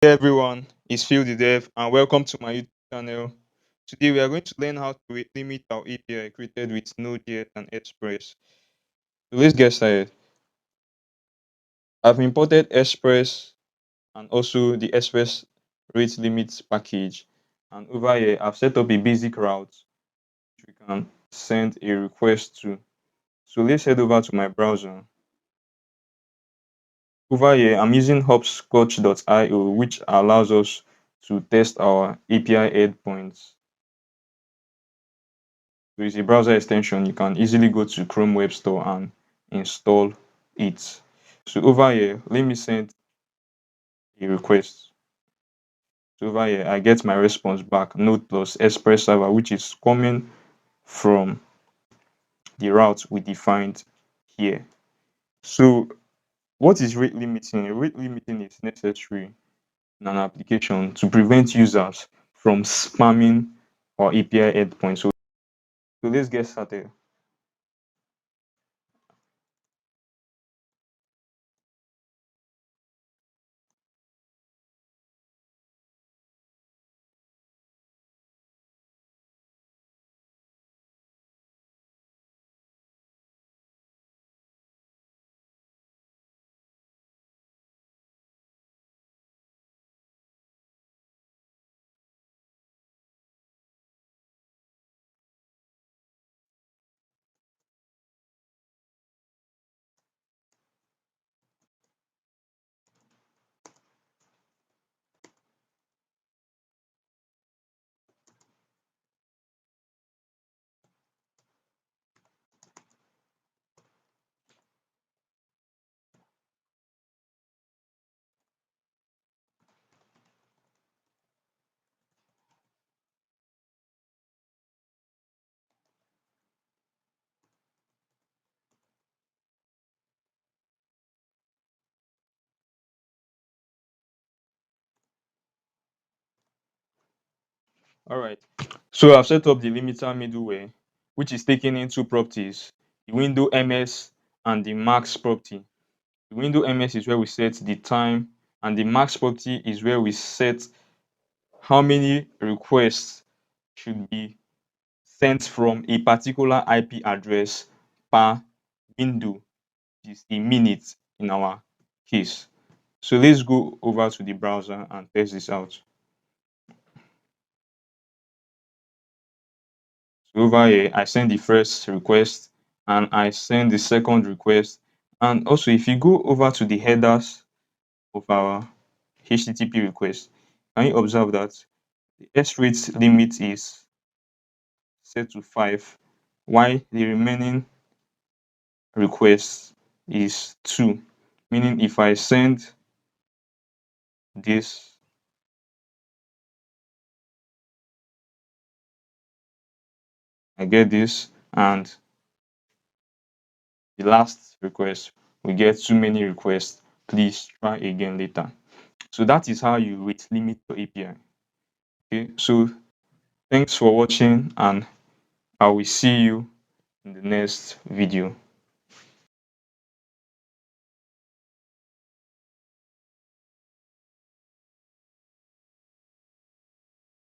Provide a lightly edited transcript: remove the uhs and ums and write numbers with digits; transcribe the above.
Hey everyone, it's Phil the Dev, and welcome to my YouTube channel. Today we are going to learn how to limit our API created with Node.js and Express. So let's get started. I've imported Express and also the Express rate limit package, and over here I've set up a basic route which we can send a request to. So let's head over to my browser. Over here I'm using hopscotch.io, which allows us to test our API endpoints. So it's a browser extension. You can easily go to Chrome Web Store and install it. So over here, let me send a request. So over here, I get my response back, Node plus Express server, which is coming from the route we defined here. So what is rate limiting? Rate limiting is necessary in an application to prevent users from spamming our API endpoint. So let's get started. All right. So I've set up the limiter middleware, which is taking in two properties, the window ms and the max property. The window ms is where we set the time, and the max property is where we set how many requests should be sent from a particular IP address per window, which is a minute in our case. So let's go over to the browser and test this out. So over here, I send the first request and I send the second request. And also, if you go over to the headers of our HTTP request, can you observe that the S rate limit is set to 5, while the remaining request is 2. Meaning, if I send this, I get this, and the last request, we get too many requests. Please try again later. So that is how you rate limit your API. Okay, so thanks for watching, and I will see you in the next video.